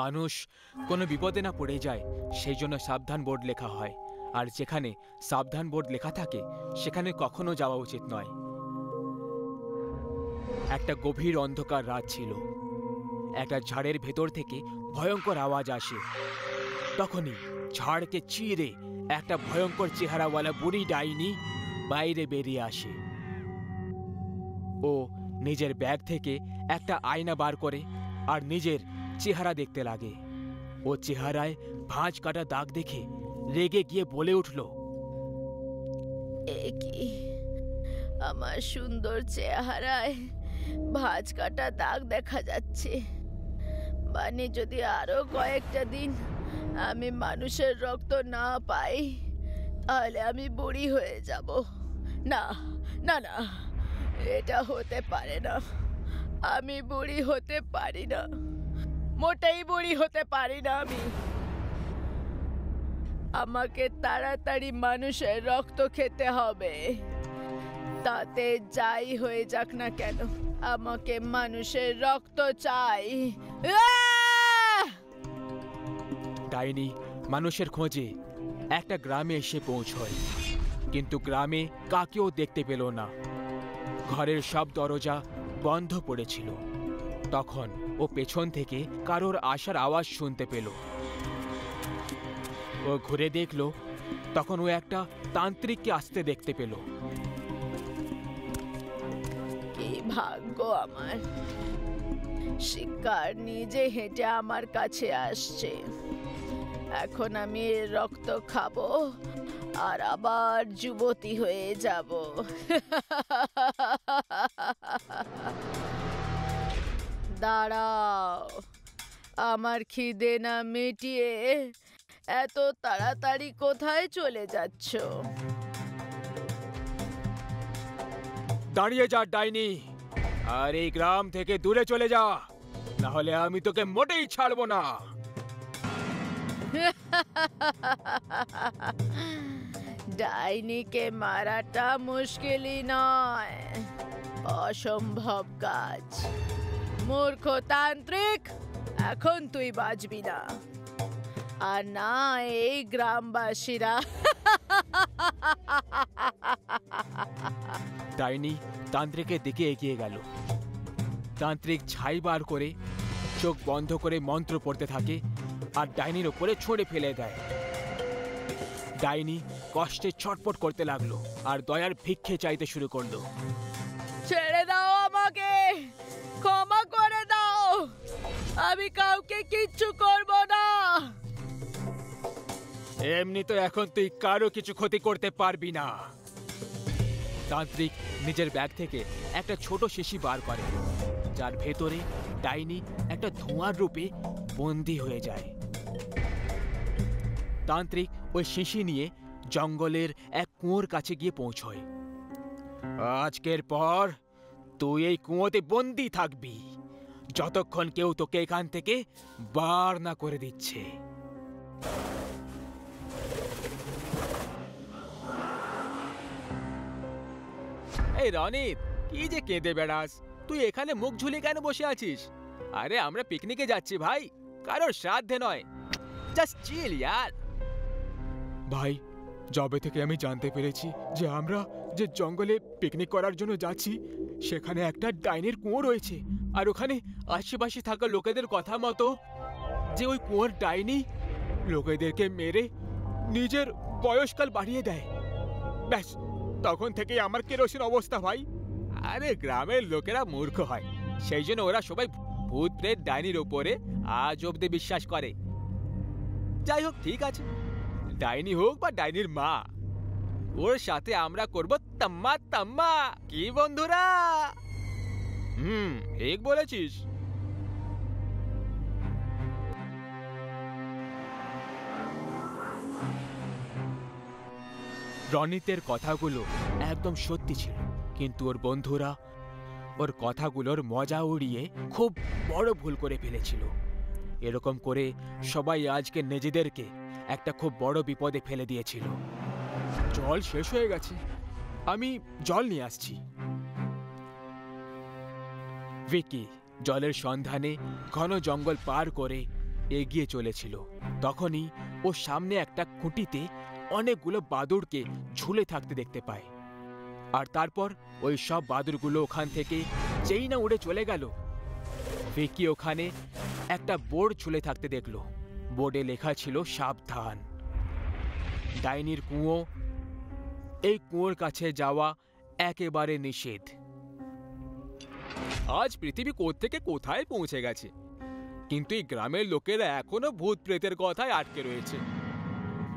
মানুষ কোনো বিপদে না পড়ে যায় সেই জন্য সাবধান বোর্ড লেখা হয়, আর যেখানে সাবধান বোর্ড লেখা থাকে সেখানে কখনো যাওয়া উচিত নয়। একটা গভীর অন্ধকার রাত ছিল। একটা ঝাড়ের ভেতর থেকে ভয়ঙ্কর আওয়াজ আসে। তখনই ঝাড়কে চিরে একটা ভয়ঙ্কর চেহারাওয়ালা বুড়ি ডাইনি বাইরে বেরিয়ে আসে। ও নিজের ব্যাগ থেকে একটা আয়না বার করে আর নিজের চেহারা দেখতে লাগে। ও চেহারায় ভাঁজ কাটা দাগ দেখে রেগে গিয়ে বলে উঠল, এ কি, আমার সুন্দর চেহারায় ভাঁজ কাটা দাগ দেখা যাচ্ছে। মানে যদি আরো কয়েকটা দিন আমি মানুষের রক্ত না পাই তাহলে আমি বুড়ি হয়ে যাব। না না না, এটা হতে পারে না। আমি বুড়ি হতে পারি না, মোটেই বুড়ি হতে পারি না আমি। আমাকে তাড়াতাড়ি মানুষের রক্ত খেতে হবে, তাতে যাই হয়ে যাক না কেন আমাকে মানুষের রক্ত চাই। ডাইনি মানুষের খোঁজে একটা গ্রামে এসে পৌঁছয়, কিন্তু গ্রামে কাকেও দেখতে পেল না। ঘরের সব দরজা বন্ধ পড়েছিল। তখন ও পেছন থেকে কারোর আসার আওয়াজ শুনতে পেল। ও ঘুরে দেখল, তখন ও একটা তান্ত্রিককে আসতে দেখতে পেল। কি ভাগ্য আমার, শিকার নিজে হেঁটে আমার কাছে আসছে। এখন আমি এর রক্ত খাবো আর আবার যুবতী হয়ে যাব। দাঁড়াও, আমার খিদে না মিটিয়ে এত তাড়াতাড়ি কোথায় চলে যাচ্ছ? দাঁড়িয়ে যা ডাইনি, আর এই গ্রাম থেকে দূরে চলে যা, না হলে আমি তোকে মোটেই ছাড়বো না। ডাইনিকে মারাটা মুশকিলই নয়, অসম্ভব কাজ। মূর্খ তান্ত্রিক, এখন তুই বাঁচবি না, আর না এই গ্রামবাসীরা। ডাইনি তান্ত্রিকের দিকে এগিয়ে গেল। তান্ত্রিক ছাই বার করে চোখ বন্ধ করে মন্ত্র পড়তে থাকে আর ডাইনির ওপরে ছড়ে ফেলে দেয়। ডাইনি কষ্টে ছটফট করতে লাগলো আর দয়ার ভিক্ষে চাইতে শুরু করলো। ছেড়ে দাও আমাকে, ক্ষমা করে দাও, আমি কাউকে কিচ্ছু করব না। এমনি তো এখন তুই কারো কিছু ক্ষতি করতে পারবি না। তান্ত্রিক নিজের ব্যাগ থেকে একটা ছোট শিশি বার করে, যার ভেতরে ডাইনি একটা ধোঁয়ার রূপে বন্দী হয়ে যায়। তান্ত্রিক ওই শিশি নিয়ে জঙ্গলের এক কুয়োর কাছে গিয়ে পৌঁছয়। আজকের পর তুই এই কুয়োতে বন্দী থাকবি, যতক্ষণ কেউ তোকে এখান থেকে বার না করে দিচ্ছে। এই রনিত, কি যে কেঁদে বেড়াস? তুই এখানে মুখ ঝুলিয়ে কেন বসে আছিস? আরে আমরা পিকনিকে যাচ্ছি ভাই, কারোর শ্রাদ্ধে নয়। জাস্ট চিল ইয়ার। ভাই, যবে থেকে আমি জানতে পেরেছি যে আমরা যে জঙ্গলে পিকনিক করার জন্য যাচ্ছি সেখানে একটা ডাইনির কুয়ো রয়েছে, আর ওখানে আশেপাশে থাকা লোকেদের কথা মতো যে ওই কুয়োর ডাইনি লোকেদেরকে মেরে নিজের বয়সকাল বাড়িয়ে দেয়, ব্যাস তখন থেকেই আমার কেরোসিন অবস্থা ভাই। আরে গ্রামের লোকেরা মূর্খ হয়, সেই জন্য ওরা সবাই ভূত প্রেত ডাইনির ওপরে আজ অব্দি বিশ্বাস করে। যাই হোক, ঠিক আছে, ডাইনি হোক বা ডাইনির মা, ওর সাথে আমরা করব তাম্মা তাম্মা। কি বন্ধুরা? ঠিক বলেছিস। রনিতের কথাগুলো একদম সত্যি ছিল, কিন্তু ওর বন্ধুরা ওর কথাগুলোর মজা উড়িয়ে খুব বড় ভুল করে ফেলেছিল। এরকম করে সবাই আজকে নিজেদেরকে একটা খুব বড় বিপদে ফেলে দিয়েছিল। জল শেষ হয়ে গেছে, আমি জল নিয়ে আসছি। ভিকি জলের সন্ধানে ঘন জঙ্গল পার করে এগিয়ে চলেছিল তখনই ও সামনে একটা খুঁটিতে অনেকগুলো বাদুড়কে ঝুলে থাকতে দেখতে পায়। আর তারপর ওই সব বাদুড়গুলো ওখান থেকে যেই না উড়ে চলে গেল, ভিকি ওখানে একটা বোর্ড ঝুলে থাকতে দেখল। বোর্ডে লেখা ছিল সাবধান, ডাইনির কুঁয়ো, এই কুঁয়োর কাছে যাওয়া একেবারে নিষেধ। আজ পৃথিবী কোত্থেকে কোথায় পৌঁছে গেছে, কিন্তু এই গ্রামের লোকেরা এখনো ভূত প্রেতের কথায় আটকে রয়েছে।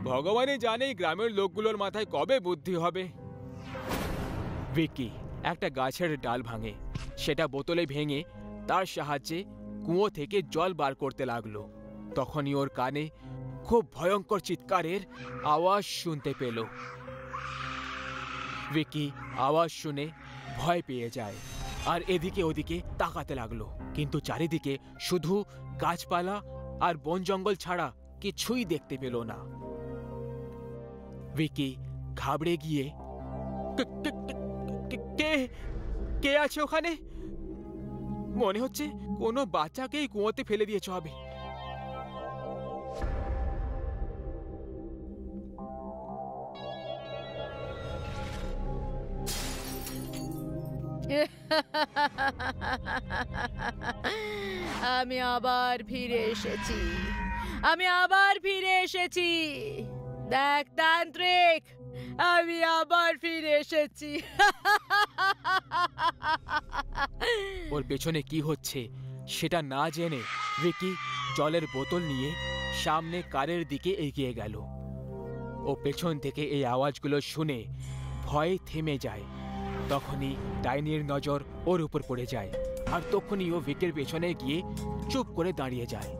ভগবানই জানে এই গ্রামের লোকগুলোর মাথায় কবে বুদ্ধি হবে। ভিকি একটা গাছের ডাল ভাঙে, সেটা বোতলে ভেঙে তার সাহায্যে কুঁয়ো থেকে জল বার করতে লাগলো। তখনই ওর কানে খুব ভয়ঙ্কর চিৎকারের আওয়াজ শুনতে পেল। ভিকি আওয়াজ শুনে ভয় পেয়ে যায় আর এদিকে ওদিকে তাকাতে লাগলো, কিন্তু চারিদিকে শুধু গাছপালা আর বন জঙ্গল ছাড়া কিছুই দেখতে পেল না। ভিকি ঘাবড়ে গিয়ে, কে কে আছে ওখানে? মনে হচ্ছে কোনো বাচ্চাকেই কুয়োতে ফেলে দিয়েছ হবে। আমি আবার ফিরে এসেছি, আমি আবার ফিরে এসেছি। দেখ তান্ত্রিক, আমি আবার ফিরে এসেছি। ওর পেছনে কি হচ্ছে সেটা না জেনে ভিকি জলের বোতল নিয়ে সামনে কারের দিকে এগিয়ে গেল। ও পেছন থেকে এই আওয়াজগুলো শুনে ভয়ে থেমে যায়। তখনই ডাইনির নজর ওর উপর পড়ে যায় আর তখনই ও ভিকের পেছনে গিয়ে চুপ করে দাঁড়িয়ে যায়।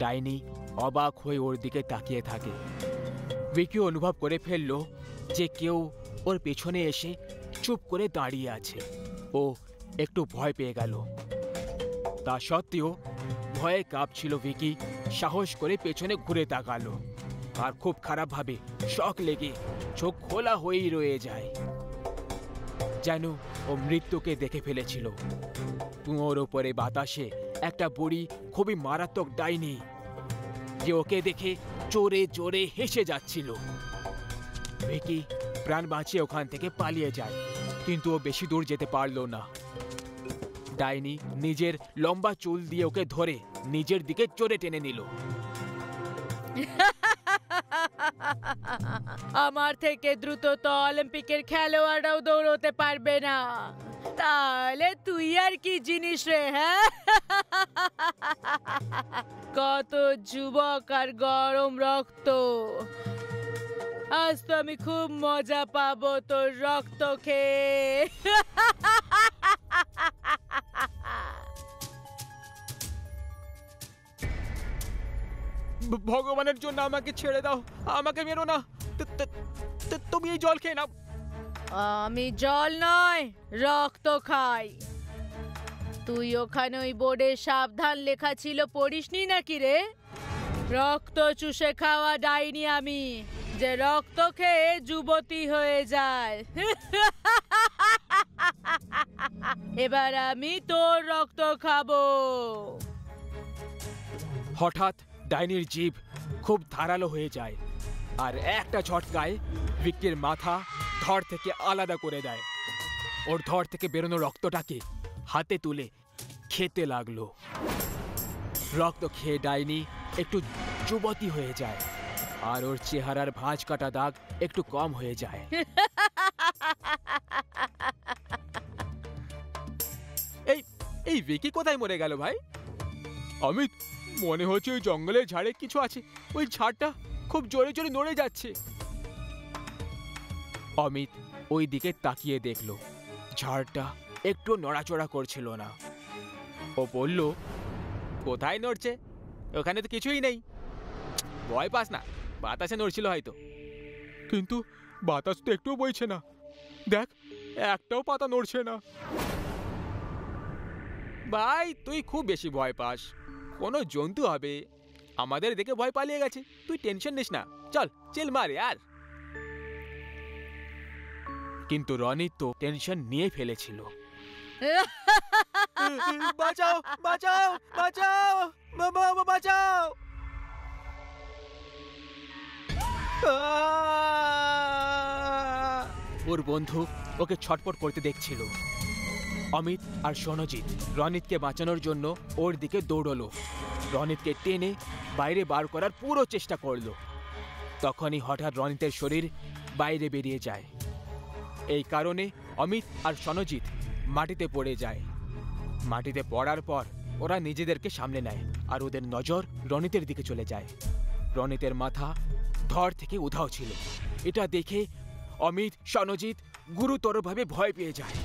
ডাইনি অবাক হয়ে ওর দিকে তাকিয়ে থাকে। ভিকি অনুভব করে ফেলল যে কেউ ওর পেছনে এসে চুপ করে দাঁড়িয়ে আছে। ও একটু ভয় পেয়ে গেল। তা সত্ত্বেও ভয়ে কাঁপছিল ভিকি সাহস করে পেছনে ঘুরে তাকালো আর খুব খারাপভাবে শক লেগে চোখ খোলা হয়েই রয়ে যায়, যেন ও মৃত্যুকে দেখে ফেলেছিল। কুয়োর ওপরে বাতাসে একটা বুড়ি খুবই মারাত্মক ডাইনি যে ওকে দেখে চোরে চোরে হেসে যাচ্ছিল। ভিকি প্রাণ বাঁচিয়ে ওখান থেকে পালিয়ে যায়, কিন্তু ও বেশি দূর যেতে পারল না। ডাইনি নিজের লম্বা চুল দিয়ে ওকে ধরে নিজের দিকে চোরে টেনে নিল। আমার থেকে দ্রুত তো অলিম্পিকের খেলোয়াড়রাও দৌড়তে পারবে না, তাহলে তুই আর কি জিনিস রে? হ্যাঁ, কত যুবক আর গরম রক্ত। আজ তো আমি খুব মজা পাবো তোর রক্ত খেয়ে। ভগবানের জন্য আমাকে ছেড়ে দাও, আমাকে মেরো না। তুমি এই জল খেয়ে নাও। আমি জল নয়, রক্ত খাই। তুই ওখানে ওই বোর্ডে সাবধান লেখা ছিল পড়িসনি নাকি রে? রক্ত চুষে খাওয়া ডাইনি আমি, যে রক্ত খেয়ে যুবতী হয়ে যায়। এবার আমি তোর রক্ত খাবো। হঠাৎ ডাইনির জিভ খুব ধারালো হয়ে যায় আর একটা ঝটকায় ভিকির মাথা ধড় থেকে আলাদা করে দেয়। ওর ধড় থেকে বেরোনো রক্তটাকে হাতে তুলে খেতে লাগলো। রক্ত খেয়ে ডাইনি একটু যুবতী হয়ে যায় আর ওর চেহারার ভাঁজ কাটা দাগ একটু কম হয়ে যায়। এই এই ভিকি কোথায় মরে গেল ভাই? অমিত, মনে হচ্ছে ওই জঙ্গলের ঝাড়ে কিছু আছে। ওই ঝাড়টা খুব জোরে জোরে নড়ে যাচ্ছে। অমিত ওই দিকে তাকিয়ে দেখলো ঝাড়টা একটু নড়াচড়া করছিল না। ও বলল, কোথায় নড়ছে? ওখানে তো কিছুই নেই। ভয় পাস না, বাতাসে নড়ছিল হয়তো। কিন্তু বাতাস তো একটুও বইছে না। দেখ, একটাও পাতা নড়ছে না। ভাই, তুই খুব বেশি ভয় পাস। কোনো জন্তু হবে, আমাদের দেখে ভয় পালিয়ে গেছে। তুই টেনশন নিস না, চল চিল মারে আর। কিন্তু রনি তো টেনশন নিয়ে ফেলেছিল। বাঁচাও, বাঁচাও, বাঁচাও! বাবা, বাঁচাও! ওর বন্ধু ওকে ছটপট করতে দেখছিল। অমিত আর সনজিৎ রনিতকে বাঁচানোর জন্য ওর দিকে দৌড়লো। রনিতকে টেনে বাইরে বার করার পুরো চেষ্টা করলো। তখনই হঠাৎ রনিতের শরীর বাইরে বেরিয়ে যায়। এই কারণে অমিত আর সনজিৎ মাটিতে পড়ে যায়। মাটিতে পড়ার পর ওরা নিজেদেরকে সামলে নেয় আর ওদের নজর রনিতের দিকে চলে যায়। রনিতের মাথা ধড় থেকে উধাও ছিল। এটা দেখে অমিত, সনজিৎ গুরুতরভাবে ভয় পেয়ে যায়।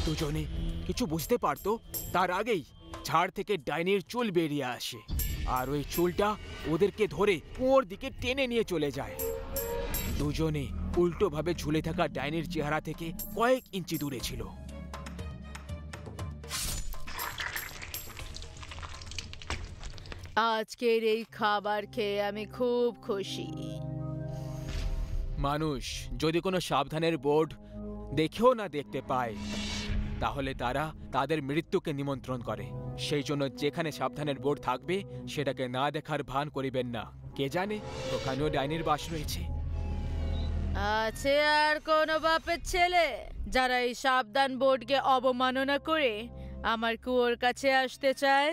দুজনে কিছু বুঝতে পারতো তার আগেই ঝাড় থেকে ডাইনির চুল বেরিয়ে আসে আর ওই চুলটা ওদেরকে ধরে কুয়োর দিকে টেনে নিয়ে চলে যায়। দুজনে উল্টোভাবে ঝুলে থাকা ডাইনির চেহারা থেকে কয়েক ইঞ্চি দূরে ছিল। আজকের এই খাবার খেয়ে আমি খুব খুশি। মানুষ যদি কোনো সাবধানের বোর্ড দেখেও না দেখতে পায় তাহলে তারা তাদের মৃত্যুকে নিমন্ত্রণ করে। সেই জন্য যেখানে সাবধানের বোর্ড থাকবে সেটাকে না দেখার ভান করিবেন না। কে জানে ওখানেও ডাইনির বাস রয়েছে। আছে আর কোন বাপের ছেলে যারা এই সাবধান বোর্ডকে অবমাননা করে আমার কুয়োর কাছে আসতে চায়?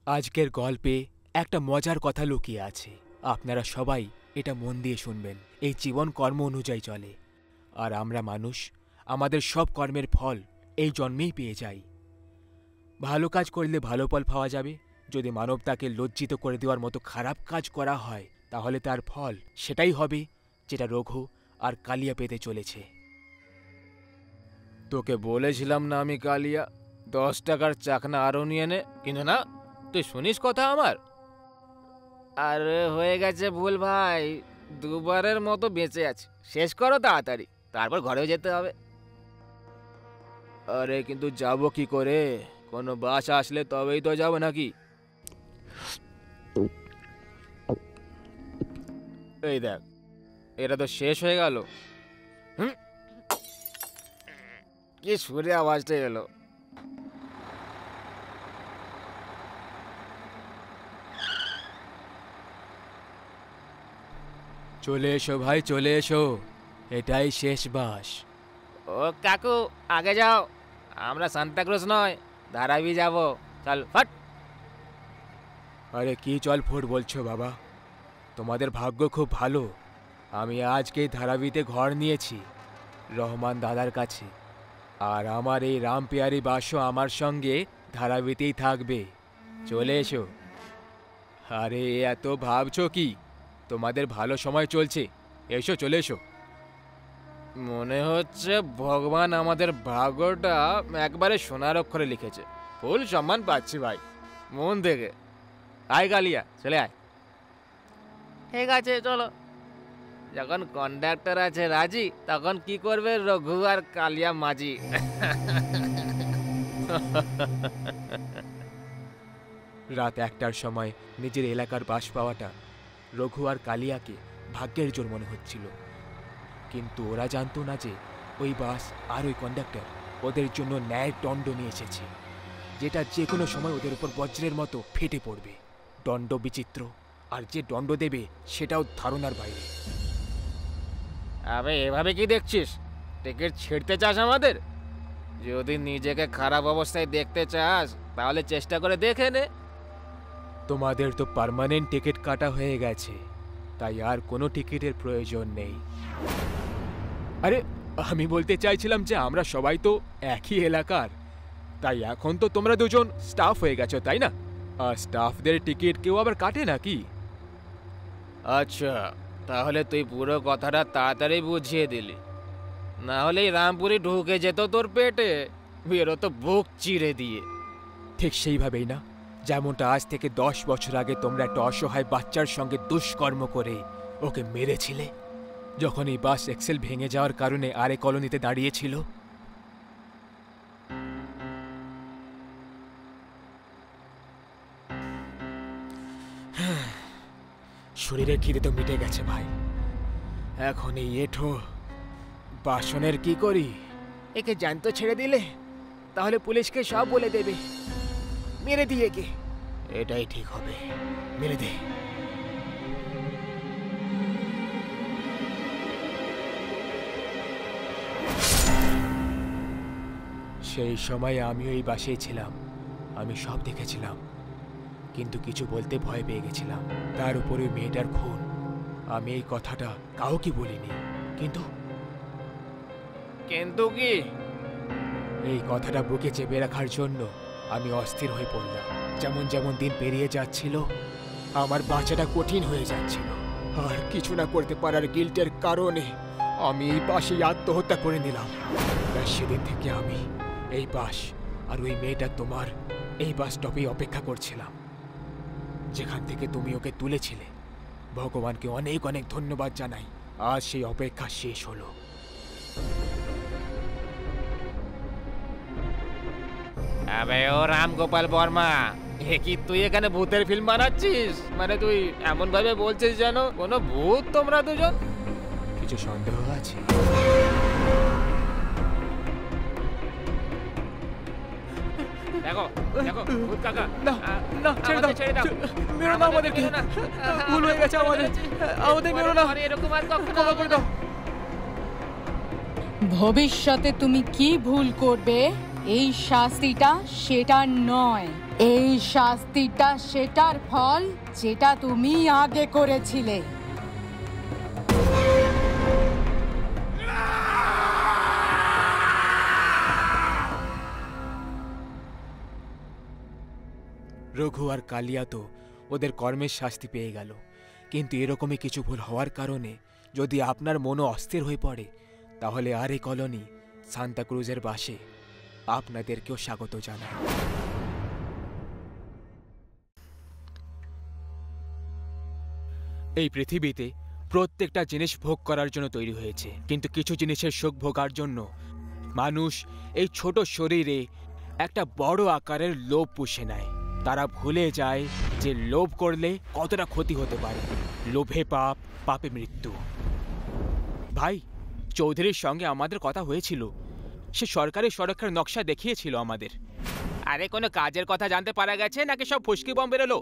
আজকের গল্পে একটা মজার কথা লুকিয়ে আছে। আপনারা সবাই এটা মন দিয়ে শুনবেন। এই জীবন কর্ম অনুযায়ী চলে, আর আমরা মানুষ আমাদের সব কর্মের ফল এই জন্মেই পেয়ে যাই। ভালো কাজ করলে ভালো ফল পাওয়া যাবে। যদি মানবতাকে লজ্জিত করে দেওয়ার মতো খারাপ কাজ করা হয় তাহলে তার ফল সেটাই হবে যেটা রঘু আর কালিয়া পেতে চলেছে। তোকে বলেছিলাম না আমি কালিয়া 10 টাকার চাকনা আরো নিয়ে নে, কিন্তু না, তুই শুনিস কথা আমার। আরে হয়ে গেছে ভুল ভাই, দুবারের মতো বেঁচে আছে, শেষ করো তাড়াতাড়ি, তারপর ঘরেও যেতে হবে। আরে কিন্তু যাবো কি করে? কোনো বাস আসলে তবেই তো যাবো নাকি? এই দেখ, এটা তো শেষ হয়ে গেল। কি সুরে আওয়াজটা এলো। চলে এসো ভাই, চলে এসো, এটাই শেষ বাস। ও কাকু আগে যাও, আমরা সান্তাক্রুজ নয়, ধারাবি যাব, চল ফট। আরে কি চল ফুট বলছো বাবা? তোমাদের ভাগ্য খুব ভালো, আমি আজকেই ধারাবিতে ঘর নিয়েছি রহমান দাদার কাছে, আর আমার এই রামপিয়ারি বাসও আমার সঙ্গে ধারাবিতেই থাকবে। চলে এসো। আরে এত ভাবছো কি? তোমাদের ভালো সময় চলছে, এসো, চলে এসো। মনে হচ্ছে ভগবান আমাদের ভাগ্যটা একবারে সোনার অক্ষরে লিখেছে। ফুল সম্মান পাচ্ছি ভাই, মন থেকে। আয় কালিয়া, চলে আয়। ঠিক আছে চলো। যখন কন্ডাক্টর আছে রাজি, তখন কি করবে রঘু আর কালিয়া মাঝি। রাত 1টার সময় নিজের এলাকার বাস পাওয়াটা রঘু আর কালিয়াকে ভাগ্যের জোর মনে হচ্ছিল, কিন্তু ওরা জানতো না যে ওই বাস আর ওই কন্ডাক্টর ওদের জন্য ন্যায়ের দণ্ড নিয়ে এসেছে, যেটা যে কোনো সময় ওদের উপর বজ্রের মতো ফেটে পড়বে। দণ্ড বিচিত্র, আর যে দণ্ড দেবে সেটাও ধারণার বাইরে। আবে এভাবে কি দেখছিস? টিকিট ছিঁড়তে চাস আমাদের? যদি নিজেকে খারাপ অবস্থায় দেখতে চাস তাহলে চেষ্টা করে দেখে নে। তোমাদের তো পার্মানেন্ট টিকিট কাটা হয়ে গেছে, তাই আর কোনো টিকিটের প্রয়োজন নেই। আরে আমি বলতে চাইছিলাম যে আমরা সবাই তো একই এলাকার, তাই এখন তো তোমরা দুজন স্টাফ হয়ে গেছো, তাই না? আর স্টাফদের টিকিট কেউ আবার কাটে নাকি? আচ্ছা, তাহলে তুই পুরো কথাটা তাড়াতাড়ি বুঝিয়ে দিলি, না হলে রামপুরি ঢুকে যেত তোর পেটে, বেরোতো বুক চিরে দিয়ে। ঠিক সেইভাবেই না, যেমনটা আজ থেকে 10 বছর আগে তোমরা একটা অসহায় বাচ্চার সঙ্গে দুষ্কর্ম করে ওকে মেরেছিলে, যখন এই বাস এক্সেল ভেঙে যাওয়ার কারণে আরে কলোনিতে দাঁড়িয়েছিল। শরীরের খিদে তো মিটে গেছে ভাই, এখন এই এঠো বাসনের কি করি? একে জ্যান্ত ছেড়ে দিলে তাহলে পুলিশকে সব বলে দেবে। মেরে দিয়ে গে, এটাই ঠিক হবে, মেরে দে। সেই সময় আমিও এই বাসেই ছিলাম, আমি সব দেখেছিলাম, কিন্তু কিছু বলতে ভয় পেয়ে গেছিলাম। তার উপরে মেয়েটার খুন, আমি এই কথাটা কাউকে বলিনি। কিন্তু কিন্তু কি, এই কথাটা বুকে চেপে রাখার জন্য আমি অস্থির হয়ে পড়লাম। যেমন যেমন দিন পেরিয়ে যাচ্ছিল, আমার বাঁচাটা কঠিন হয়ে যাচ্ছিল। আর কিছু না করতে পারার গিল্টের কারণে আমি এই বাসেই আত্মহত্যা করে নিলাম। সেদিন থেকে আমি এই বাস আর ওই মেয়েটা তোমার এই বাস স্টপেই অপেক্ষা করছিলাম, যেখান থেকে তুমি ওকে তুলেছিলে। ভগবানকে অনেক অনেক ধন্যবাদ জানাই, আজ সেই অপেক্ষা শেষ হলো। আবে ও রামগোপাল বর্মা, এ কি তুই এখানে ভূতের ফিল্ম বানাচ্ছিস? মানে তুই এমন ভাবে বলছিস যেন কোনো ভূত তোমরা দুজন। কিছু সন্দেহ আছে? দেখো দেখো ভূত কাকা, না না ছেড়ে দাও, ছেড়ে দাও, মেরো না আমাদেরকে, ভুল হয়ে গেছে আমাদের, আমাদের মেরো না, এরকম আর কখনো করে দাও। ভবিষ্যতে তুমি কি ভুল করবে, এই শাস্তিটা সেটা নয়, এই শাস্তিটা সেটার ফল যেটা তুমি আগে করেছিলে। রঘু আর কালিয়া তো ওদের কর্মের শাস্তি পেয়ে গেল, কিন্তু এরকমই কিছু ভুল হওয়ার কারণে যদি আপনার মনও অস্থির হয়ে পড়ে, তাহলে আর এই কলোনি সান্তাক্রুজের বাসে আপনাদেরকেও স্বাগত জানাই। এই পৃথিবীতে প্রত্যেকটা জিনিস ভোগ করার জন্য তৈরি হয়েছে, কিন্তু কিছু জিনিসের সুখ ভোগার জন্য মানুষ এই ছোট শরীরে একটা বড় আকারের লোভ পুষে নেয়। তারা ভুলে যায় যে লোভ করলে কতটা ক্ষতি হতে পারে। লোভে পাপ, পাপে মৃত্যু। ভাই, চৌধুরীর সঙ্গে আমাদের কথা হয়েছিল, সে সরকারি সড়কের নকশা দেখিয়েছিল আমাদের। আরে কোনো কাজের কথা জানতে পারা গেছে নাকি সব ফুসকি বম বেরোলো?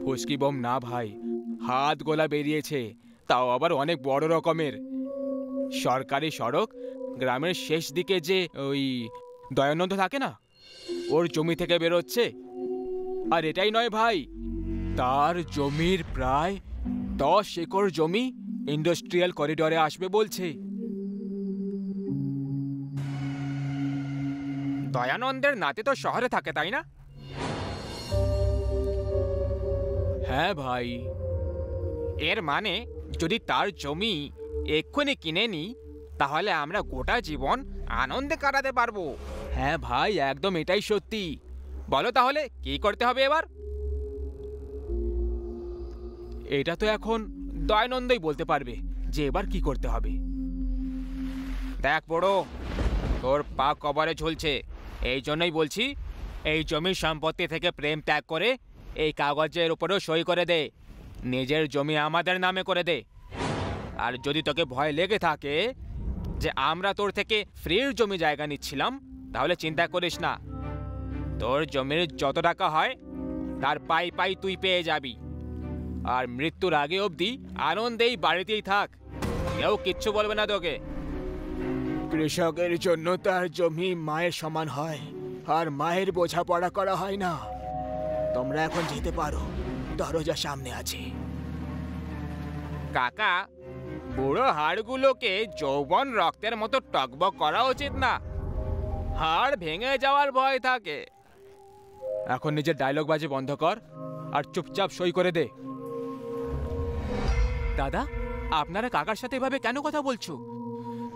ফুসকি বম না ভাই, হাত গোলা বেরিয়েছে, তাও আবার অনেক বড় রকমের। সরকারি সড়ক, গ্রামের শেষ দিকে যে ওই দয়ানন্দ থাকে না, ওর জমি থেকে বেরোচ্ছে। আর এটাই নয় ভাই, তার জমির প্রায় 10 একর জমি ইন্ডাস্ট্রিয়াল করিডোরে আসবে বলছে। দয়ানন্দের নাতি তো শহরে থাকে, তাই না? হ্যাঁ ভাই। এর মানে যদি তার জমি এক্ষুনি কিনে নিই, তাহলে আমরা গোটা জীবন আনন্দে কাটাতে পারবো। হ্যাঁ ভাই, একদম এটাই সত্যি। বলো তাহলে কি করতে হবে এবার? এটা তো এখন দয়ানন্দই বলতে পারবে যে এবার কি করতে হবে। দেখ বড়, তোর পা কবরে ঝুলছে, এই জন্যই বলছি, এই জমির সম্পত্তি থেকে প্রেম ত্যাগ করে এই কাগজের উপরেও সই করে দে, নিজের জমি আমাদের নামে করে দে। আর যদি তোকে ভয় লেগে থাকে যে আমরা তোর থেকে ফ্রির জমি জায়গা নিচ্ছিলাম, তাহলে চিন্তা করিস না, তোর জমির যত টাকা হয় তার পাই পাই তুই পেয়ে যাবি। আর মৃত্যুর আগে অবধি আনন্দেই বাড়িতেই থাক, কেউ কিচ্ছু বলবে না তোকে। কৃষকের জন্য তার জমি মায়ের সমান হয়, আর মায়ের বোঝাপড়া করা হয় না। তোমরা এখন যেতে পারো, দরজা সামনে আছে। কাকা, বুড়ো হাড়গুলোকে যৌবন রক্তের মতো টকবক করা উচিত না, হাড় ভেঙে যাওয়ার ভয় থাকে। এখন নিজের ডায়লগ বাজি বন্ধ কর আর চুপচাপ সই করে দে। দাদা, আপনারা কাকার সাথে এভাবে কেন কথা বলছো?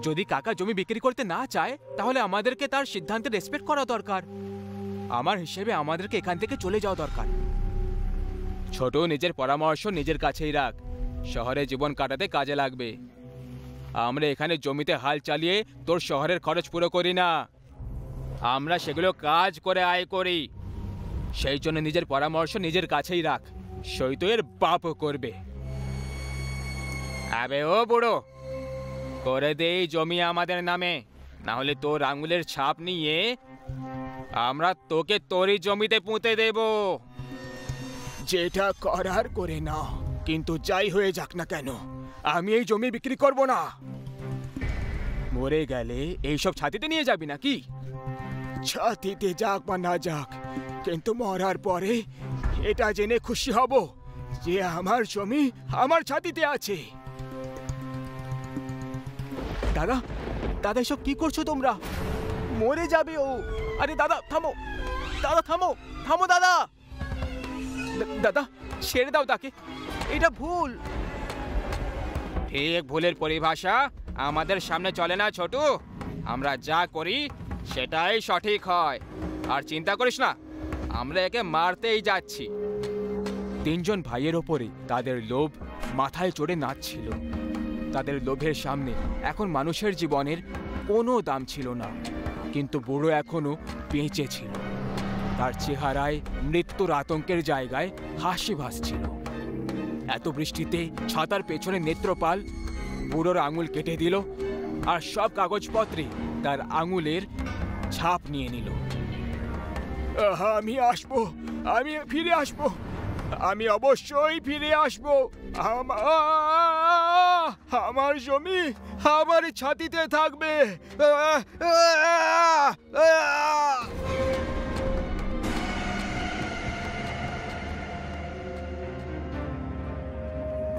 যদি কাকা জমি বিক্রি করতে না চায়, তাহলে আমাদেরকে তার সিদ্ধান্তে রেসপেক্ট করা দরকার। আমার হিসেবে আমাদেরকে এখান থেকে চলে যাওয়া দরকার। ছোট, নিজের পরামর্শ নিজের কাছেই রাখ, শহরে জীবন কাটাতে কাজে লাগবে। আমরা এখানে জমিতে হাল চালিয়ে তোর শহরের খরচ পুরো করি না, আমরা সেগুলো কাজ করে আয় করি। সেই জন্য নিজের পরামর্শ নিজের কাছেই রাখ, সই তো এর বাপও করবে। আবে ও বুড়ো, করে দে জমি আমাদের নামে, না হলে তোর আঙুলের ছাপ নিয়ে আমরা তোকে তোরই জমিতে পুঁতে দেব। যেটা করার করে না, কিন্তু যাই হয়ে যাক না কেন আমি এই জমি বিক্রি করব না। মরে গেলে এইসব ছাতিতে নিয়ে যাবি নাকি? ছাতিতে যাক বা না যাক, কিন্তু মরার পরে এটা জেনে খুশি হব যে আমার জমি আমার ছাতিতে আছে। দাদা, দাদা এসব কি করছো তোমরা? মরে যাবে ও। আরে দাদা থামো, দাদা থামো, থামো দাদা। দাদা ছেড়ে দাও তাকে, এটা ভুল। ঠিক ভুলের পরিভাষা আমাদের সামনে চলে না ছোটু। আমরা যা করি সেটাই সঠিক হয়। আর চিন্তা করিস না, আমরা একে মারতেই যাচ্ছি। তিনজন ভাইয়ের ওপরে তাদের লোভ মাথায় চড়ে নাচছিল। তাদের লোভের সামনে এখন মানুষের জীবনের কোনো দাম ছিল না। কিন্তু বুড়ো এখনো বেঁচে ছিল। তার চেহারায় মৃত্যুর আতঙ্কের জায়গায় হাসি ভাসছিল। এত বৃষ্টিতে ছাতার পেছনে নেত্রপাল বুড়োর আঙুল কেটে দিল আর সব কাগজপত্রে তার আঙুলের ছাপ নিয়ে নিল। আমি আসবো, আমি ফিরে আসবো, আমি অবশ্যই ফিরে আসবো। আমার জমি আমার ছাতিতে থাকবে।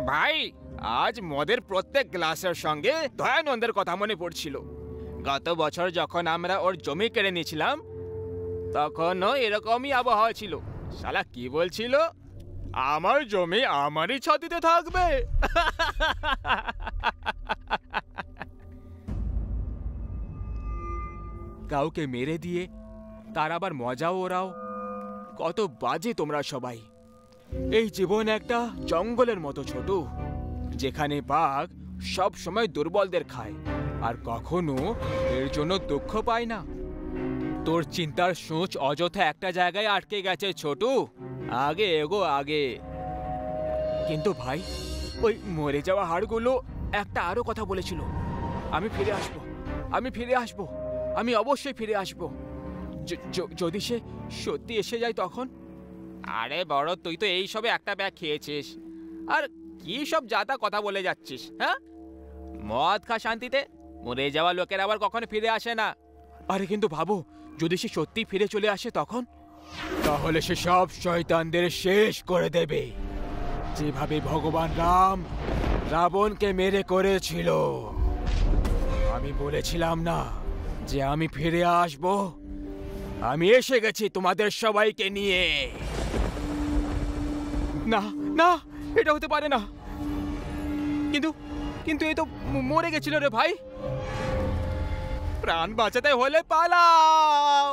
ভাই, আজ মদের প্রত্যেক গ্লাসের সঙ্গে দয়ানন্দের কথা মনে পড়ছিল। গত বছর যখন আমরা ওর জমি কেড়ে নিয়েছিলাম তখনও এরকমই আবহাওয়া ছিল। শালা কি বলছিল? আমার জমি আমারই ছাতিতে থাকবে। কাউকে মেরে দিয়ে তার আবার মজাও ওরাও। কত বাজে তোমরা সবাই। এই জীবন একটা জঙ্গলের মতো ছোট, যেখানে বাঘ সব সময় দুর্বলদের খায় আর কখনো এর জন্য দুঃখ পায় না। তোর চিন্তার সূচ অযথা একটা জায়গায় আটকে গেছে ছোটু। আগে এগো আগে। কিন্তু ভাই, ওই মরে যাওয়া হাড়গুলো একটা আরো কথা বলেছিল, আমি ফিরে আসবো, আমি ফিরে আসবো, আমি অবশ্যই ফিরে আসবো। যদি সে সত্যি এসে যায় তখন? আরে বড়, তুই তো এই সবে একটা ব্যাগ খেয়েছিস আর কি সব জাতা কথা বলে যাচ্ছিস? হ্যাঁ, মদ খা শান্তিতে। মরে যাওয়া লোকের আবার কখনো ফিরে আসে না। আরে কিন্তু ভাবো, যদি সে সত্যি ফিরে চলে আসে তখন? তাহলে সে সব শয়তানদের শেষ করে দেবে, যেভাবে ভগবান রাম রাবণকে মেরে করেছিল। আমি বলেছিলাম না যে আমি ফিরে আসব? আমি এসে গেছি তোমাদের সবাইকে নিয়ে। না না, এটা হতে পারে না। কিন্তু কিন্তু এ তো মরে গেছিল রে ভাই। প্রাণ বাঁচাতে হলে পালাও।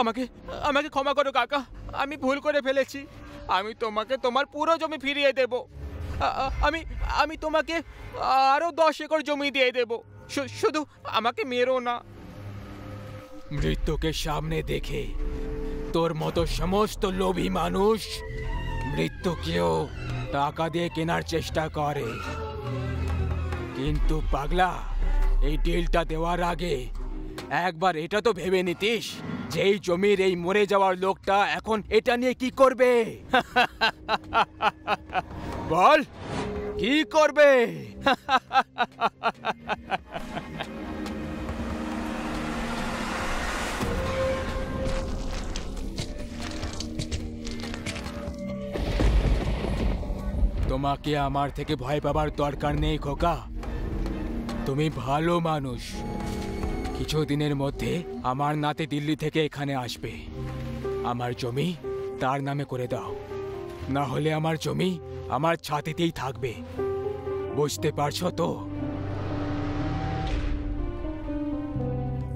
আমাকে আমাকে ক্ষমা করো কাকা, আমি ভুল করে ফেলেছি। আমি তোমাকে তোমার পুরো জমি ফিরিয়ে দেব। আমি আমি তোমাকে আরো 10 একর জমি দিয়ে দেব। শুধু আমাকে মেরো না। মৃত্যুকে সামনে দেখে তোর মতো সমস্ত লোভী মানুষ মৃত্যুকেও টাকা দিয়ে কেনার চেষ্টা করে। কিন্তু পাগলা, এই ডিলটা দেওয়ার আগে একবার এটা তো ভেবে নিতিস যে এই জমির এই মরে যাওয়ার লোকটা এখন এটা নিয়ে কি করবে। বল, কি করবে? তোমাকে আমার থেকে ভয় পাবার দরকার নেই খোকা। তুমি ভালো মানুষ। কিছুদিনের মধ্যে আমার নাতি দিল্লি থেকে এখানে আসবে। আমার জমি তার নামে করে দাও, না হলে আমার জমি আমার ছাতিতেই থাকবে। বুঝতে পারছো তো?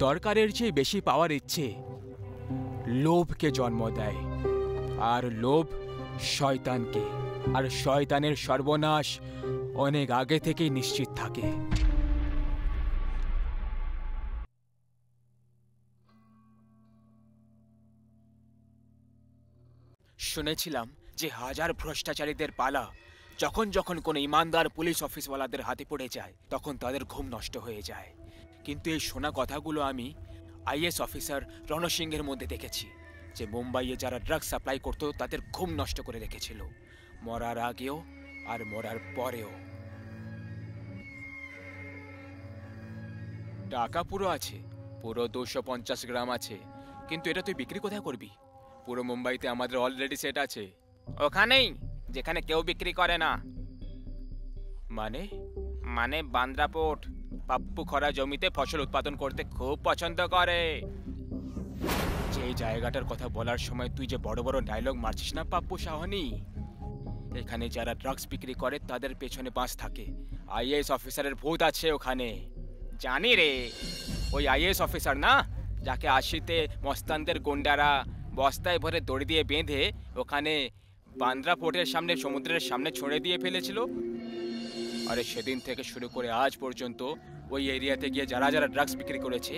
দরকারের চেয়ে বেশি পাওয়ার ইচ্ছে লোভকে জন্ম দেয়, আর লোভ শয়তানকে। আর শয়তানের সর্বনাশ অনেক আগে থেকেই নিশ্চিত থাকে। শুনেছিলাম যে হাজার ভ্রষ্টাচারীদের পালা যখন যখন কোনো ইমানদার পুলিশ অফিসওয়ালাদের হাতে পড়ে যায় তখন তাদের ঘুম নষ্ট হয়ে যায়। কিন্তু এই শোনা কথাগুলো আমি আইএস অফিসার রণসিংহের মধ্যে দেখেছি, যে মুম্বাইয়ে যারা ড্রাগস সাপ্লাই করতো তাদের ঘুম নষ্ট করে রেখেছিল, মরার আগেও আর মরার পরেও। টাকা পুরো আছে, পুরো 250 গ্রাম আছে, কিন্তু এটা তুই বিক্রি কোথায় করবি? পুরো মুম্বাইতে আমাদের অলরেডি সেট আছে। ওখানেই, যেখানে কেউ বিক্রি করে না। মানে বান্দ্রা পোর্ট। পাপ্পু খরা জমিতে ফসল উৎপাদন করতে খুব পছন্দ করে। যে জায়গাটার কথা বলার সময় তুই যে বড় বড় ডায়লগ মারছিস না পাপ্পু সাহনি, এখানে যারা ড্রাগস বিক্রি করে তাদের পেছনে বাস থাকে। আইএএস অফিসারের ভূত আছে ওখানে। জানি রে, ওই আইএএস অফিসার না, যাকে 80-তে মস্তানদের গুন্ডারা বস্তায় ভরে দড়ি দিয়ে বেঁধে ওখানে বান্দ্রা পোর্টের সামনে সমুদ্রের সামনে ছড়ে দিয়ে ফেলেছিল। আরে সেদিন থেকে শুরু করে আজ পর্যন্ত ওই এরিয়াতে গিয়ে যারা যারা ড্রাগস বিক্রি করেছে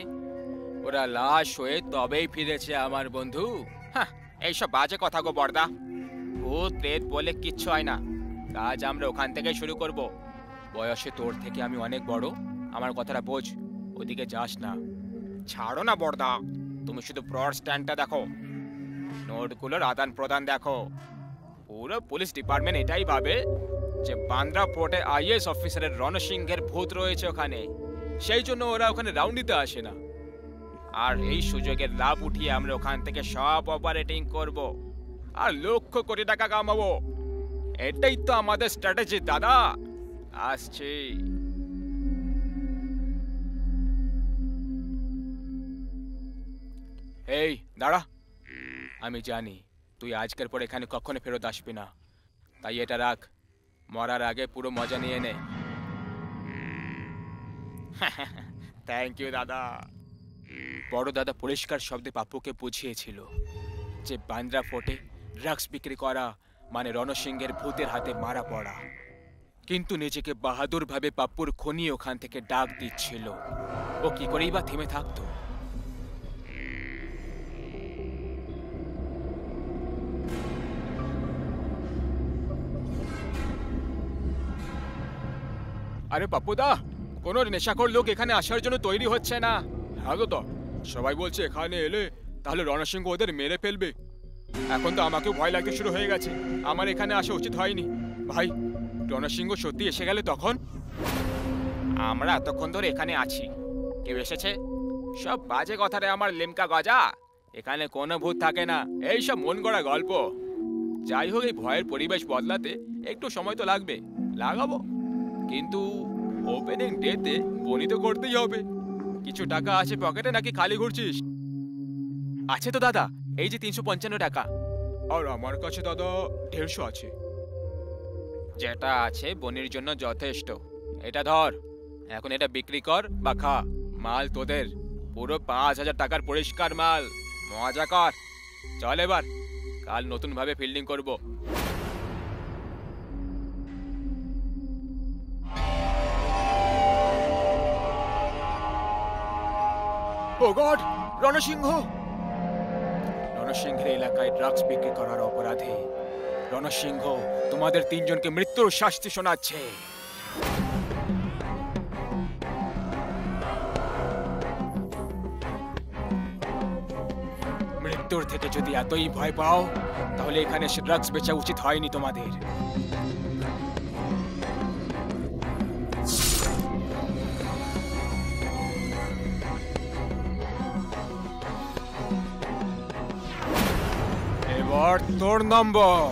ওরা লাশ হয়ে তবেই ফিরেছে আমার বন্ধু। হ্যাঁ, এইসব বাজে কথা গো বর্দা। ভূত প্রেত বলে কিচ্ছু হয় না। কাজ আমরা ওখান থেকে শুরু করব। বয়সে তোর থেকে আমি অনেক বড়, আমার কথাটা বোঝ। ওদিকে যাস না। ছাড়ো না বর্দা, তুমি শুধু ব্রড স্ট্যান্ডটা দেখো, নোটগুলোর আদান প্রদান দেখো। পুরো পুলিশ ডিপার্টমেন্ট এটাই ভাবে যে বান্দ্রা পোর্টে আইএএস অফিসারের রণসিংহের ভূত রয়েছে ওখানে, সেই জন্য ওরা ওখানে রাউন্ড দিতে আসে না। আর এই সুযোগের লাভ উঠিয়ে আমরা ওখান থেকে সব অপারেটিং করব আর লক্ষ কোটি টাকা কামাবো। এটাই তো আমাদের স্ট্র্যাটেজি দাদা। আসছি। এই দাঁড়া, আমি জানি তুই আজকের পর এখানে কখনো ফেরত আসবি না, তাই এটা রাখ, মরার আগে পুরো মজা নিয়ে নে। থ্যাংক ইউ দাদা। বড় দাদা পরিষ্কার শব্দে পাপ্পুকে বুঝিয়েছিল যে বান্দ্রা ফোর্টে ড্রাগস বিক্রি করা মানে রণসিংহের ভূতের হাতে মারা পড়া। কিন্তু নিজেকে বাহাদুর ভাবে পাপ্পুর খনি ওখান থেকে ডাক দিচ্ছিল। ও কি করেই বা থেমে থাকতো? আরে পাপ্পুদা, কোন নেশাখোর লোক এখানে আসার জন্য তৈরি হচ্ছে না। হ্যাঁ তো, সবাই বলছে এখানে এলে তাহলে রণসিংহ ওদের মেরে ফেলবে। এখন তো আমাকেও ভয় লাগতে শুরু হয়ে গেছে। আমার এখানে আসা উচিত হয়নি। ভাই, রণসিংহ সত্যি এসে গেলে তখন? আমরা এতক্ষণ ধরে এখানে আছি, কেউ এসেছে? সব বাজে কথারে আমার লিমকা গজা। এখানে কোনো ভূত থাকে না, এই সব মন গড়া গল্প। যাই হোক, এই ভয়ের পরিবেশ বদলাতে একটু সময় তো লাগবে, লাগাবো। কিন্তু ওপেনিং ডেতে বনি তো করতেই হবে। কিছু টাকা আছে পকেটে নাকি খালি ঘুরছিস? আছে তো দাদা, এই যে 355 টাকা। আর আমার কাছে দাদা 150 আছে। যেটা আছে বনির জন্য যথেষ্ট। এটা ধর, এখন এটা বিক্রি কর বা খা। মাল তোদের, পুরো 5000 টাকার পরিষ্কার মাল। মজা কর। চল এবার, কাল নতুন ভাবে ফিল্ডিং করব। ও গড, রণসিংহ! রণসিংহের এলাকায় ড্রাগস বিক্রি করার অপরাধে রণসিংহ তোমাদের 3 জনকে মৃত্যুর শাস্তি শোনাচ্ছে। মৃত্যুর থেকে যদি এতই ভয় পাও তাহলে এখানে এসে ড্রাগস বেচা উচিত হয়নি তোমাদের। এবার তোর নম্বর।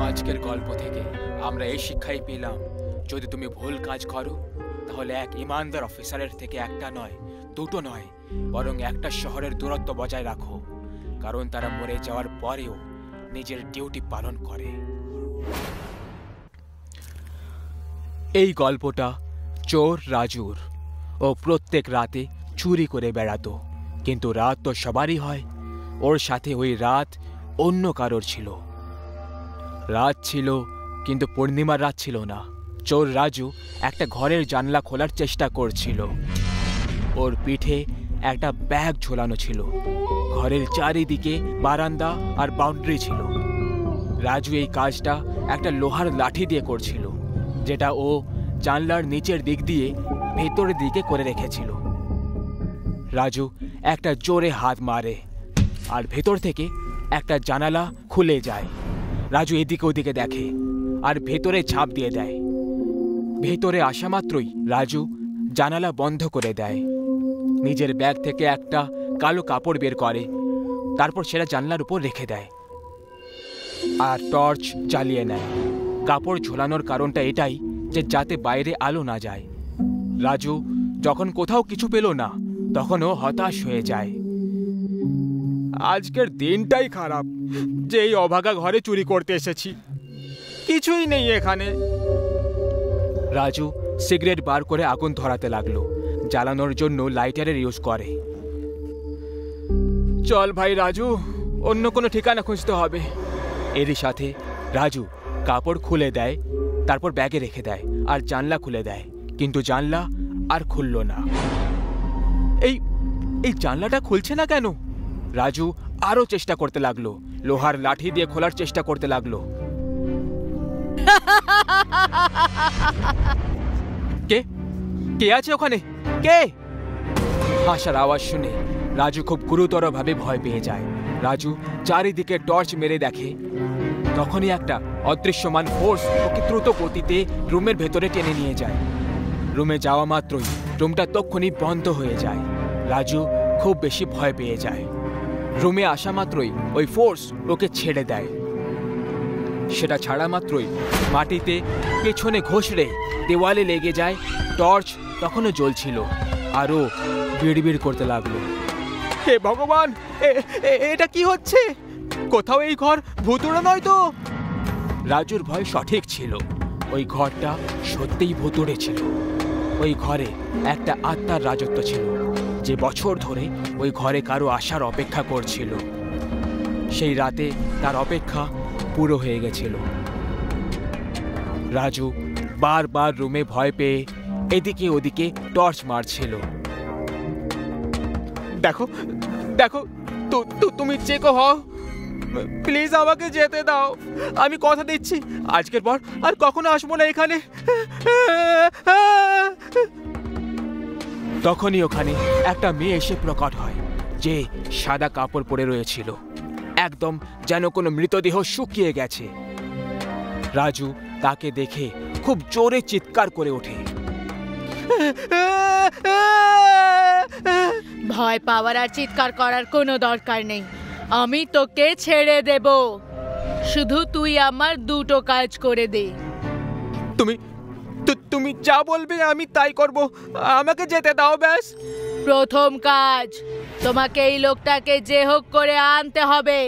আজকের গল্প থেকে আমরা এই শিক্ষাই পেলাম, যদি তুমি ভুল কাজ করো তাহলে এক ইমানদার অফিসারের থেকে একটা নয়, দুটো নয়, বরং একটা শহরের দূরত্ব বজায় রাখো, কারণ তারা মরে যাওয়ার পরেও নিজের ডিউটি পালন করে। এই গল্পটা চোর রাজুর। ও প্রত্যেক রাতে চুরি করে বেড়াতো, কিন্তু রাত তো সবারই হয়। ওর সাথে ওই রাত অন্য কারোর ছিল। রাত ছিল, কিন্তু পূর্ণিমার রাত ছিল না। চোর রাজু একটা ঘরের জানলা খোলার চেষ্টা করছিল। ওর পিঠে একটা ব্যাগ ঝোলানো ছিল। ঘরের চারিদিকে বারান্দা আর বাউন্ডারি ছিল। রাজু এই কাজটা একটা লোহার লাঠি দিয়ে করছিল, যেটা ও জানলার নিচের দিক দিয়ে ভেতরের দিকে করে রেখেছিল। রাজু একটা জোরে হাত মারে আর ভেতর থেকে একটা জানালা খুলে যায়। রাজু এদিকে ওদিকে দেখে আর ভেতরে ঝাঁপ দিয়ে দেয়। ভেতরে আসা মাত্রই রাজু জানালা বন্ধ করে দেয়। নিজের ব্যাগ থেকে একটা কালো কাপড় বের করে, তারপর সেটা জানলার উপর রেখে দেয় আর টর্চ জ্বালিয়ে নেয়। কাপড় ঝোলানোর কারণটা এটাই যে যাতে বাইরে আলো না যায়। রাজু যখন কোথাও কিছু পেল না, তখন ও হতাশ হয়ে যায়। আজকের দিনটাই খারাপ যে এই অভাগা ঘরে চুরি করতে এসেছি, কিছুই নেই এখানে। রাজু সিগারেট বার করে আগুন ধরাতে লাগলো। জ্বালানোর জন্য লাইটারের ইউজ করে। চল ভাই রাজু, অন্য কোনো ঠিকানা খুঁজতে হবে। এরই সাথে রাজু কাপড় খুলে দেয়, তারপর ব্যাগে রেখে দেয় আর জানলা খুলে দেয়, কিন্তু জানলা আর খুলল না। এই জানলাটা খুলছে না কেন? রাজু আরো চেষ্টা করতে লাগলো, লোহার লাঠি দিয়ে খোলার চেষ্টা করতে লাগলো। কে কে আছে ওখানে? কে? হাসার আওয়াজ শুনে রাজু খুব গুরুতরভাবে ভয় পেয়ে যায়। রাজু চারিদিকে টর্চ মেরে দেখে, তখনই একটা অদৃশ্যমান ফোর্স ওকে দ্রুত গতিতে রুমের ভেতরে টেনে নিয়ে যায়। রুমে যাওয়া মাত্রই রুমটা তক্ষুনি বন্ধ হয়ে যায়। রাজু খুব বেশি ভয় পেয়ে যায়। রুমে আসা মাত্রই ওই ফোর্স ওকে ছেড়ে দেয়। সেটা ছাড়া মাত্রই মাটিতে পেছনে ঘষড়ে দেওয়ালে লেগে যায়। টর্চ তখনও জ্বলছিল আর ও বিড়বিড় করতে লাগলো, হে ভগবান, এটা কি হচ্ছে? কোথাও এই ঘর ভুতুড়ে নয় তো? রাজুর ভয় সঠিক ছিল। ওই ঘরটা সত্যিই ভুতুড়ে ছিল। ওই ঘরে একটা আত্মার রাজত্ব ছিল, যে বছর ধরে ওই ঘরে কারো আসার অপেক্ষা করছিল। সেই রাতে তার অপেক্ষা পুরো হয়ে গেছিল। রাজু বারবার রুমে ভয় পেয়ে এদিকে ওদিকে টর্চ মারছিল। দেখো দেখো, তুমি চেকো হও, প্লিজ আমাকে যেতে দাও। আমি কথা দিচ্ছি আজকের পর আর কখনো আসবো না এখানে। তখনই ওখানে একটা মেয়ে এসে প্রকট হয়, যে সাদা কাপড় পরে রয়েছিল, একদম যেন কোনো মৃতদেহ শুকিয়ে গেছে। রাজু তাকে দেখে খুব জোরে চিৎকার করে ওঠে। ভয় পাওয়ার আর চিৎকার করার কোনো দরকার নেই। আমি তোকে ছেড়ে দেব, শুধু তুই আমার দুটো কাজ করে দে। তুমি যা বলবে আমি তাই করব, আমাকে যেতে দাও ব্যাস। প্রথম কাজ, তোমাকে এই লোকটাকে যে হোক করে আনতে হবে,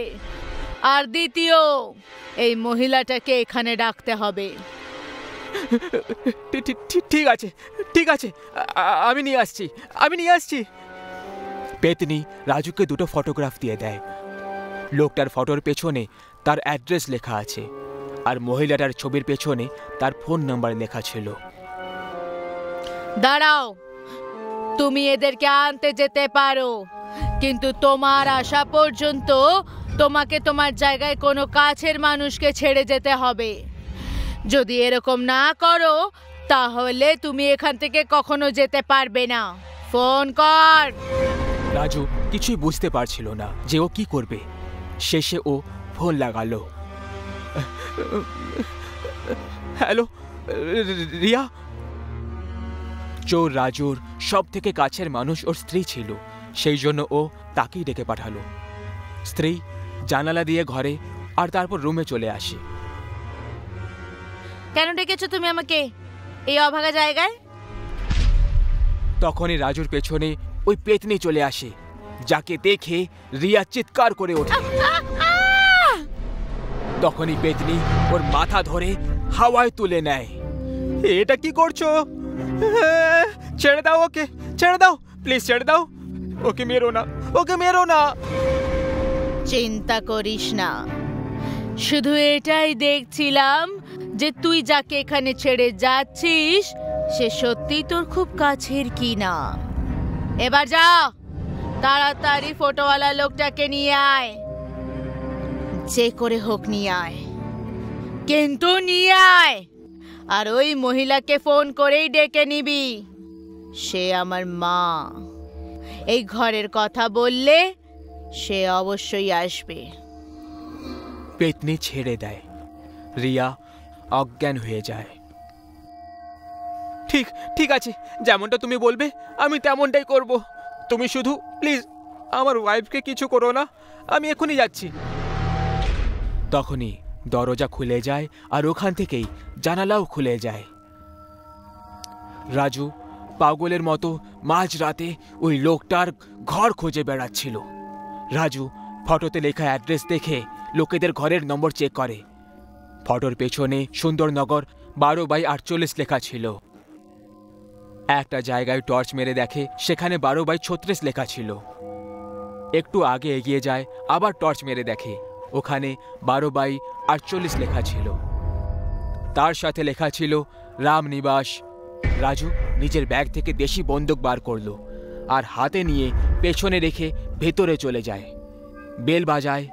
আর দ্বিতীয়, এই মহিলাটাকে এখানে ডাকতে হবে। ঠিক আছে ঠিক আছে, আমি নিয়ে আসছি। পেতনি রাজুকে দুটো ফটোগ্রাফ দিয়ে দেয়। লোকটার ফটোর পেছনে তার অ্যাড্রেস লেখা আছে, আর মহিলাটার ছবির পেছনে তার ফোন নাম্বার লেখা ছিল। দাঁড়াও, তুমি এদেরকে আনতে যেতে পারো, কিন্তু তোমার আসা পর্যন্ত তোমাকে তোমার জায়গায় কোনো কাছের মানুষকে ছেড়ে যেতে হবে। যদি এরকম না করো তাহলে তুমি এখান থেকে কখনো যেতে পারবে না। ফোন কর। রাজু কিছুই বুঝতে পারছিল না যে ও কি করবে। শেষে ও ফোন লাগালো। হ্যালো রিয়া। চোর রাজুর সব থেকে কাছের মানুষ ওর স্ত্রী ছিল, সেই জন্য ও তাকেই ডেকে পাঠালো। স্ত্রী জানালা দিয়ে ঘরে আর তারপর রুমে চলে আসে। কেন ডেকেছো তুমি আমাকে এই অভাগা জায়গায়? তখনই রাজুর পেছনে ওই পেতনি চলে আসে, যাকে দেখে রিয়া চিৎকার করে ওঠে। তখনই পেতনি ওর মাথা ধরে হাওয়ায় তুলে নেয়। এটা কি করছো? ছেড়ে দাও ওকে, ছেড়ে দাও, প্লিজ ছেড়ে দাও। ওকে মেরো না, ওকে মেরো না। চিন্তা করিস না, শুধু এটাই দেখছিলাম যে তুই যাকে এখানে ছেড়ে যাচ্ছিস সে সত্যি তোর খুব কাছের কি না। এবার যা, তাড়াতাড়ি ফটোওয়ালা লোকটাকে নিয়ে আয়, যে করে হোক নিয়ে আয়, কিন্তু নিয়ে আয়। আর ওই মহিলাকে ফোন করেই ডেকে নিবি, সে আমার মা। এই ঘরের কথা বললে সে অবশ্যই আসবে। পেতনি ছেড়ে দেয়, রিয়া অজ্ঞান হয়ে যায়। ঠিক ঠিক আছে, যেমনটা তুমি বলবে আমি তেমনটাই করব। তুমি শুধু প্লিজ আমার ওয়াইফকে কিছু করো না, আমি এখনই যাচ্ছি। তখনই দরজা খুলে যায় আর ওখান থেকেই জানালাও খুলে যায়। রাজু পাগলের মতো মাঝরাতে ওই লোকটার ঘর খুঁজে বেড়াচ্ছিল। রাজু ফটোতে লেখা অ্যাড্রেস দেখে লোকেদের ঘরের নম্বর চেক করে। ফটোর পেছনে সুন্দরনগর 12/48 লেখা ছিল। একটা জায়গায় টর্চ মেরে দেখে সেখানে 12/36 লেখা ছিল। একটু আগে এগিয়ে যায়, আবার টর্চ মেরে দেখে ওখানে 12/48 লেখা ছিল। তার সাথে লেখা ছিল রামনিবাস। রাজু নিজের ব্যাগ থেকে দেশি বন্দুক বার করলো আর হাতে নিয়ে পেছনে রেখে ভেতরে চলে যায়। বেল বাজায়।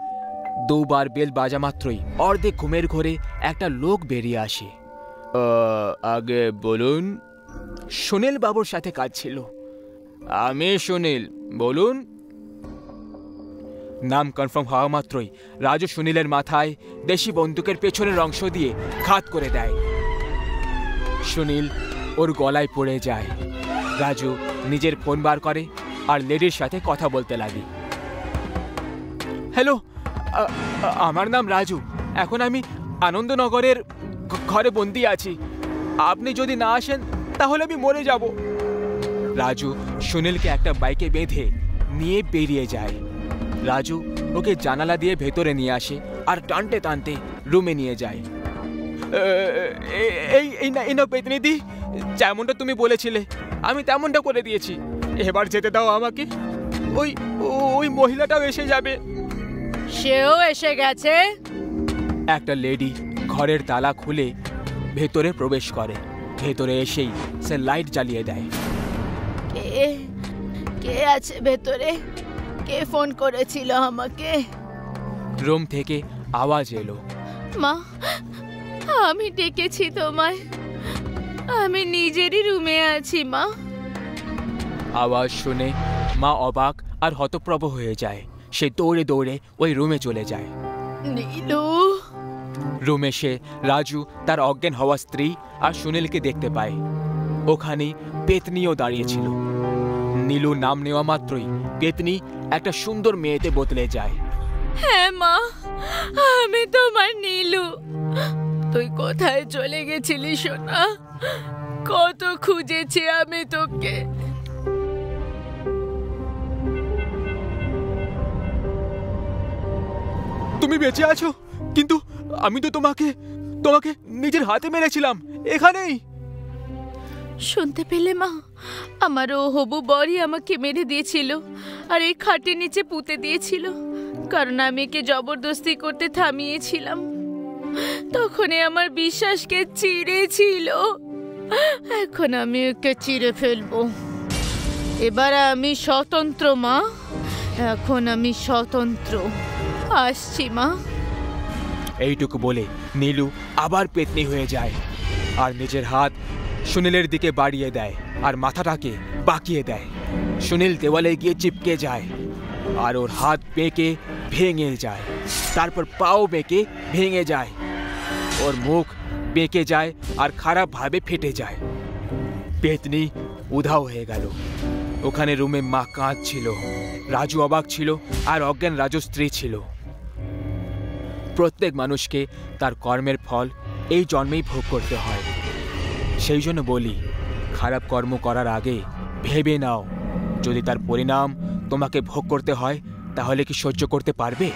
দুবার বেল বাজা মাত্রই অর্ধেক ঘুমের ঘোরে একটা লোক বেরিয়ে আসে। আগে বলুন। সুনীল বাবুর সাথে কাজ ছিল। আমি সুনীল, বলুন। নাম কনফার্ম হওয়া মাত্রই রাজু সুনীলের মাথায় দেশি বন্দুকের পেছনের অংশ দিয়ে ঘাত করে দেয়। সুনীল ওর গলায় পড়ে যায়। রাজু নিজের ফোন বার করে আর লেডির সাথে কথা বলতে লাগে। হ্যালো, আমার নাম রাজু। এখন আমি আনন্দনগরের ঘরে বন্দি আছি। আপনি যদি না আসেন তাহলে আমি মরে যাব। রাজু সুনীলকে একটা বাইকে বেঁধে নিয়ে বেরিয়ে যায়। রাজু ওকে জানালা দিয়ে ভেতরে নিয়ে আসে আর টানতে টানতে রুমে নিয়ে যায়। এই না পেতনিদি, যেমনটা তুমি বলেছিলে আমি তেমনটা করে দিয়েছি। এবার যেতে দাও আমাকে। ওই মহিলাটাও এসে যাবে। সেও এসে গেছে। একটা লেডি ঘরের তালা খুলে ভেতরে প্রবেশ করে। ভেতরে এসেই সে লাইট জ্বালিয়ে দেয়। কে আছে ভেতরে? কে ফোন করেছিল আমাকে? রুম থেকে আওয়াজ এলো। মা, আমি ডেকেছি তোমায়, আমি নিজেরই রুমে আছি মা। আওয়াজ শুনে মা অবাক আর হতপ্রভ হয়ে যায়। সে দৌড়ে দৌড়ে ওই রুমে চলে যায়। নীলু। রুমে সে রাজু, তার অজ্ঞান হওয়া স্ত্রী আর সুনীলকে দেখতে পায়। ওখানে পেতনিও দাঁড়িয়েছিল। নীলু নাম নেওয়া মাত্রই পেতনি একটা সুন্দর মেয়েতে বদলে যায়। হ্যাঁ মা, আমি তোমার নীলু। তুই কোথায় চলে গেছিলি সোনা? কত খুঁজেছি আমি তোকে। তুমি বেঁচে আছো? কিন্তু আমি তো তোমাকে নিজের হাতে মেরেছিলাম এখানেই। শুনতে পেলে মা? আমার ও হবু বরই আমাকে মেরে দিয়েছিল আর এই খাটের নিচে পুঁতে দিয়েছিল, কারণ আমি একে জবরদস্তি করতে থামিয়েছিলাম। তখনই আমার বিশ্বাসকে চিড়েছিল। এখন আমি ওকে চিড়ে ফেলবো। এবার আমি স্বতন্ত্র মা, এখন আমি স্বতন্ত্র। আসছি মা। এইটুকু বলে নীলু আবার পেতনি হয়ে যায় আর নিজের হাত সুনীলের দিকে বাড়িয়ে দেয় আর মাথাটাকে বাঁকিয়ে দেয়। সুনীল দেওয়ালে গিয়ে চিপকে যায় আর ওর হাত বেঁকে ভেঙে যায়। তারপর পাও বেঁকে ভেঙে যায়। ওর মুখ বেঁকে যায় আর খারাপভাবে ফেটে যায়। পেতনি উধাও হয়ে গেল। ওখানে রুমে মা কাঁদছিল। রাজু অবাক ছিল আর অজ্ঞান রাজুর স্ত্রী ছিল। প্রত্যেক মানুষকে তার কর্মের ফল এই জন্মেই ভোগ করতে হয়। সেই জন্য বলি, খারাপ কর্ম করার আগে ভেবে নাও, যদি তার পরিণাম তোমাকে ভোগ করতে হয় তাহলে কি সহ্য করতে পারবে?